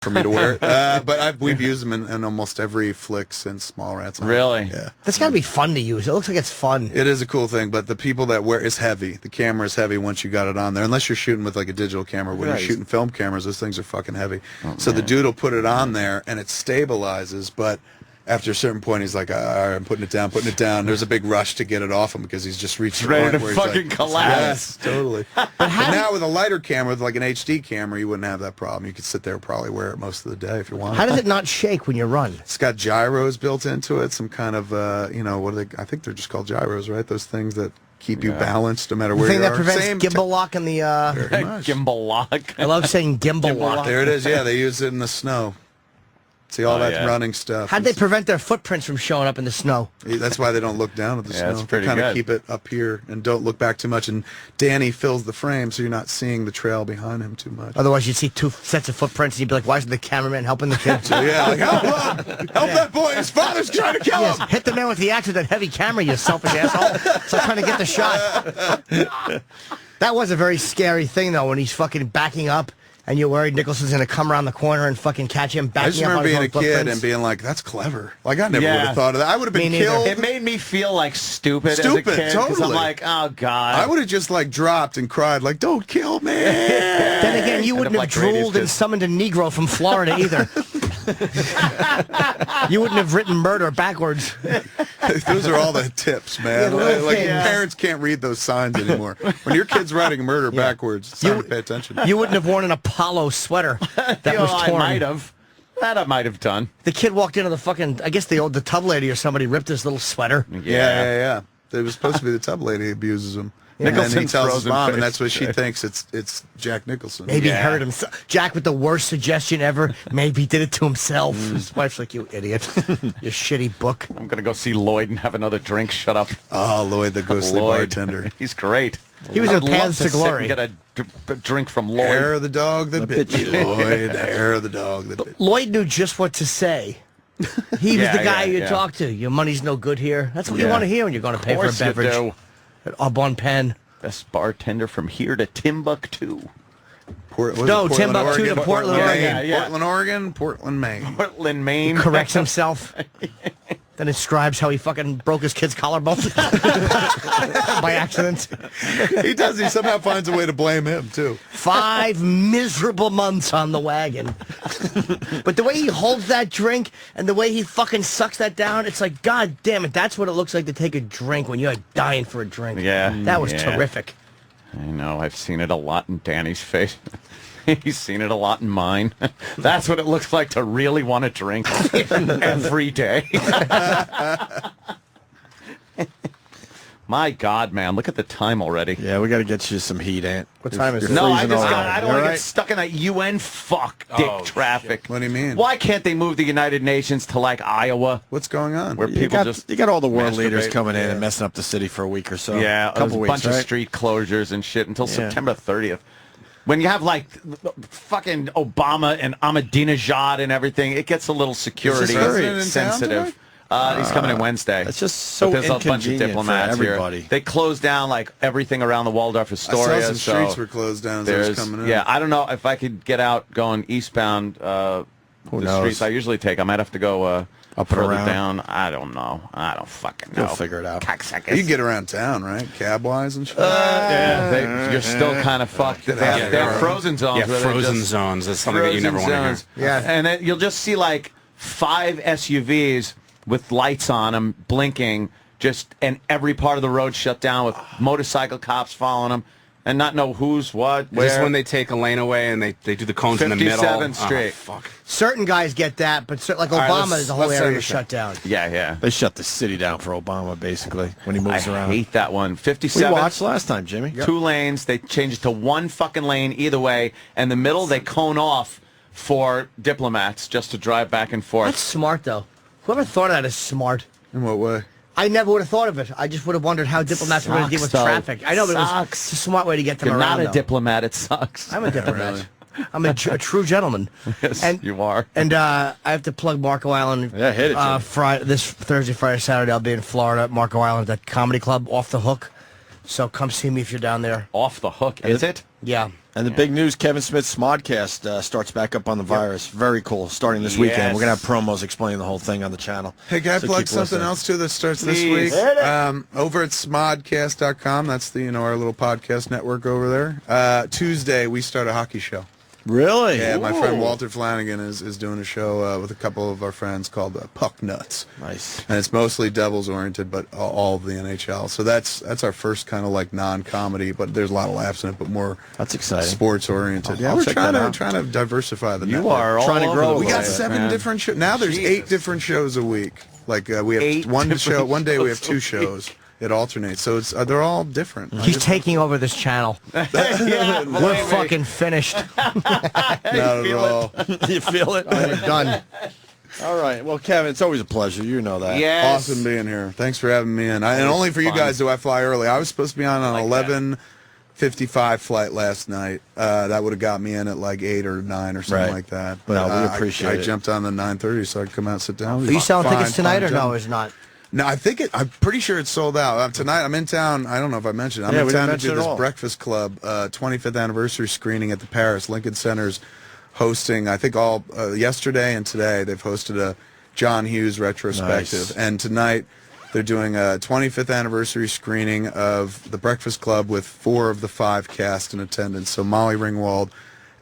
for me to wear it. But we've used them in almost every flick since Mallrats. Really? Yeah. That's got to be fun to use. It looks like it's fun. It is a cool thing, but the people that wear it's heavy. The camera is heavy once you got it on there. Unless you're shooting with like a digital camera. When you're shooting film cameras, those things are fucking heavy. So the dude will put it on there and it stabilizes, but after a certain point, he's like, all right, I'm putting it down. There's a big rush to get it off him because he's just reached the ready point to where fucking he's like, collapse. Yes, totally. But now with a lighter camera, with like an HD camera, you wouldn't have that problem. You could sit there and probably wear it most of the day if you want. How does it not shake when you run? It's got gyros built into it, some kind of, what are they? I think they're just called gyros, right? Those things that keep you balanced no matter where you are. The thing that prevents gimbal lock in the... Gimbal lock. I love saying gimbal lock. There it is, yeah. They use it in the snow. See all that running stuff. How'd they prevent their footprints from showing up in the snow? That's why they don't look down at the snow. That's pretty They kind of good. keep it up here and don't look back too much. And Danny fills the frame, so you're not seeing the trail behind him too much. Otherwise, you'd see two sets of footprints, and you'd be like, why isn't the cameraman helping the kid? So, yeah, like, help that boy. His father's trying to kill him. Hit the man with the axe with that heavy camera, you selfish asshole. So I'm trying to get the shot. That was a very scary thing, though, when he's fucking backing up. And you're worried Nicholson's going to come around the corner and fucking catch him backing I just up remember on his being a own kid footprints. and being like, that's clever. Like, I never would have thought of that. I would have been Me neither. killed. It made me feel like stupid as a Stupid, kid. 'Cause totally. I'm like, oh, God. I would have just, like, dropped and cried, like, don't kill me. Then again, you wouldn't have like Brady's drooled and kids. summoned a Negro from Florida either. You wouldn't have written murder backwards. Those are all the tips, man. Yeah, little like things. parents can't read those signs anymore. When your kid's writing murder backwards, it's time to pay attention. You wouldn't have worn an Apollo sweater that was I torn. might have. That I might have done. The kid walked into the fucking, I guess the tub lady or somebody ripped his little sweater. Yeah. It was supposed to be the tub lady who abuses him. And then he Nicholson's tells his frozen mom, face. and that's what she thinks it's Jack Nicholson. Maybe he hurt him. Jack with the worst suggestion ever. Maybe he did it to himself. His wife's like, you idiot. You shitty book. I'm going to go see Lloyd and have another drink. Shut up. Oh, Lloyd, the ghostly bartender. He's great. He was I in would love Paths to sit Glory. and get a drink from Lloyd. Hair of the dog that bit you, Lloyd. Hair of the dog that bit you. Lloyd knew just what to say. He was the guy you talk to. Your money's no good here. That's what you want to hear when you're going to pay for a Of course you beverage. do. At Aubon Pen. Best bartender from here to Timbuktu. Timbuktu to Portland, Oregon. Yeah. Portland, Oregon, Portland, Maine. Portland, Maine. Corrects himself. Then describes how he fucking broke his kid's collarbone by accident. He does. He somehow finds a way to blame him, too. 5 miserable months on the wagon. But the way he holds that drink and the way he fucking sucks that down, it's like, God damn it, that's what it looks like to take a drink when you're dying for a drink. Yeah. That was terrific. I know. I've seen it a lot in Danny's face. He's seen it a lot in mine. That's what it looks like to really want to drink every day. My God, man, look at the time already. Yeah, we got to get you some heat, Ant. What time is it? No, I freezing just already. I don't You want to all get stuck in that UN dick traffic. What do you mean? Why can't they move the United Nations to like Iowa? What's going on? Where You people got, just you got all the world leaders masturbate. coming in and messing up the city for a week or so. Yeah, a couple a weeks, bunch of right? street closures and shit until Yeah. September 30th. When you have like fucking Obama and Ahmadinejad and everything, it gets a little security president in town sensitive. He's coming in Wednesday. It's just so But there's a bunch of inconvenient diplomats for everybody. here. They closed down like everything around the Waldorf I Astoria. saw some so streets were closed down as I was coming in. yeah, I don't know if I could get out going eastbound. The knows? streets I usually take, I might have to go Up and further around. down. I don't know. I don't fucking know. You'll figure it out. Cocksuckers. You can get around town, right? Cab-wise and shit. Yeah, you're still kind of fucked. They have frozen zones. Yeah, where they're frozen just zones. That's something that you never want to hear. Yeah. And then you'll just see like 5 SUVs with lights on them, blinking, and every part of the road shut down with motorcycle cops following them, and not know who's what, where. Just when they take a lane away and they do the cones in the middle. 57th Street. Oh, fuck. Certain guys get that, but like right, Obama, let's- the whole let's say area the shut down. Yeah. They shut the city down for Obama, basically, when he moves I around. hate that one. We 57th. watched last time, Jimmy. 2 lanes. They change it to 1 fucking lane either way, and the middle they cone off for diplomats just to drive back and forth. That's smart, though. Whoever thought of that is smart. In what way? I never would have thought of it. I just would have wondered how diplomats were going to deal with Sucks, though. traffic. I know, but Sucks. it's a smart way to get them You're around. not a though. diplomat. It sucks. I'm a diplomat. I'm a true gentleman. Yes, you are. And I have to plug Marco Island. Yeah, hit it, Jimmy. This Thursday, Friday, Saturday, I'll be in Florida at Marco Island at that comedy club, Off the Hook. So come see me if you're down there. Off the hook, is it? Yeah. And the big news, Kevin Smith's Smodcast starts back up on the virus. Very cool. Starting this weekend. We're going to have promos explaining the whole thing on the channel. Hey, can I plug something else, too, that starts this week? Over at smodcast.com. That's the our little podcast network over there. Tuesday, we start a hockey show. Really? Yeah, my friend Walter Flanagan is doing a show with a couple of our friends called Puck Nuts. Nice. And it's mostly Devils oriented, but all of the NHL. So that's our first kind of like non-comedy, but there's a lot of laughs in it, but more That's exciting. sports oriented. I'll We're check trying that to out. diversify the You network. are all Trying to over grow the We got place, 7 man. different shows. Now there's 8 different shows a week. Like we have 8 one different day we have shows 2 a shows. It alternates. So it's they're all different. He's taking over this channel. We're fucking finished. Not at all. You feel it? We're done. All right. Well, Kevin, it's always a pleasure. You know that. Yes. Awesome being here. Thanks for having me in. And only for you fun. guys do I fly early. I was supposed to be on an 11:55 flight last night. That would have got me in at like 8 or 9 or something Right. like that. No, we appreciate I it. jumped on the 9:30 so I could come out and sit down. Are you selling Fine, tickets tonight fine or no? jump. It's not. No, I'm pretty sure it's sold out. Tonight I'm in town. I don't know if I mentioned it. I'm Yeah, in we didn't town to mention do it this at all. Breakfast Club 25th anniversary screening at the Paris Lincoln Center's hosting. I think all yesterday and today they've hosted a John Hughes retrospective, Nice. and tonight they're doing a 25th anniversary screening of the Breakfast Club with 4 of the 5 cast in attendance. So Molly Ringwald,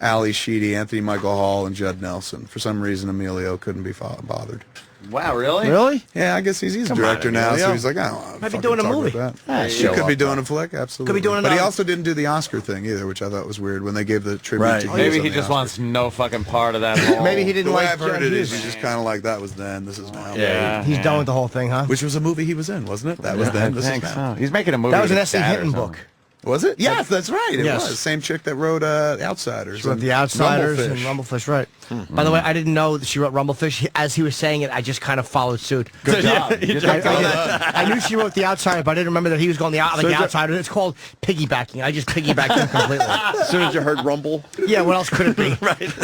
Ali Sheedy, Anthony Michael Hall, and Judd Nelson. For some reason, Emilio couldn't be bothered. Wow, really? Really? Yeah, I guess he's a Come director on, now, so Emilio. he's like, I don't want to Might be doing a movie. Yeah, He show could be up, doing though. a flick, absolutely. Could be doing but he another- also didn't do the Oscar thing either, which I thought was weird when they gave the tribute Right. to Hughes Maybe on he the just Oscar. wants no fucking part of that whole... Maybe he The didn't way like I've heard John it is Hughes. he's just kind of like, that was then, this is now. Yeah. He's done with the whole thing, huh? Which was a movie he was in, wasn't it? That was then, this is think now. so. He's making a movie. That was an with S.E. his dad or Hinton something. book. Was it? Yes, that's right. It Yes. was. Same chick that wrote Outsiders. She wrote and The Outsiders and Rumblefish. Rumblefish, right. By the way, I didn't know that she wrote Rumblefish. As he was saying it, I just kind of followed suit. Good job. I knew she wrote The Outsider, but I didn't remember that he was going the Outsider. It's called piggybacking. I just piggybacked him completely. As soon as you heard Rumble. Yeah, what else could it be?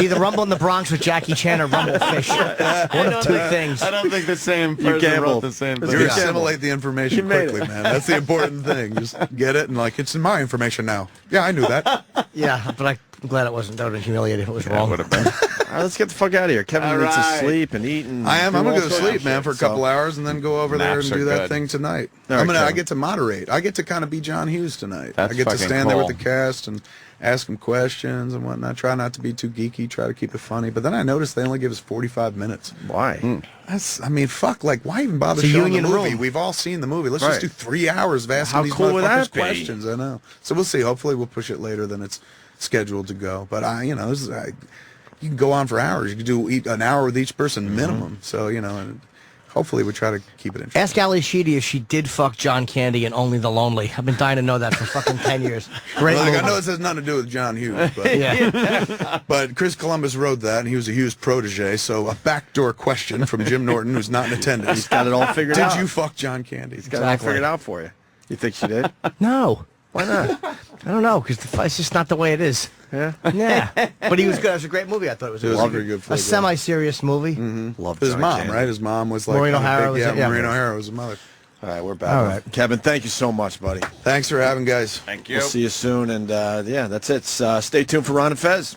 Either Rumble in the Bronx with Jackie Chan or Rumblefish. One of 2 things. I don't think the same person gambled. wrote the same You thing. assimilate the information made quickly, man. That's the important thing. Just get it and like, it's in my information now. Yeah, I knew that. Yeah, but I'm glad it wasn't. That would have been humiliating if it was wrong. would have been. All right, let's get the fuck out of here. Kevin All needs to right. sleep and eat. And I am. do I'm gonna all go to sorts of sleep, man, shit, for a couple hours, and then go over there Naps and are do that good. thing tonight. All right, I Kevin. get to moderate. I get to kind of be John Hughes tonight. That's I get to fucking stand there with cool. the cast and ask them questions and whatnot. Try not to be too geeky. Try to keep it funny. But then I noticed they only give us 45 minutes. Why? I mean, fuck. Like, why even bother It's a showing the union movie? room. We've all seen the movie. Let's Right. just do 3 hours of asking How these cool would motherfuckers that be? questions. I know. So we'll see. Hopefully, we'll push it later than it's scheduled to go. But this is. You can go on for hours. You can do an hour with each person minimum. So, and hopefully we try to keep it interesting. Ask Ali Sheedy if she did fuck John Candy and Only the Lonely. I've been dying to know that for fucking 10 years. Great Look, I movie. know this has nothing to do with John Hughes, but, Yeah. but Chris Columbus wrote that, and he was a Hughes protege. So a backdoor question from Jim Norton, who's not in attendance. Got it all figured out. Did you fuck John Candy? Got it all figured out for you. You think she did? No. Why not? I don't know, because it's just not the way it is. Yeah. Yeah. But he was good. It was a great movie. I thought it was. It was a really very good A flick, yeah. semi-serious movie. Love His John mom, Candy. right? His mom was like Maureen kinda O'Hara big, was yeah, it? Yeah. Maureen O'Hara was the mother. All right, we're back. All right. Kevin, thank you so much, buddy. Thanks for having, guys. Thank you. We'll see you soon. And, yeah, that's it. Stay tuned for Ron and Fez.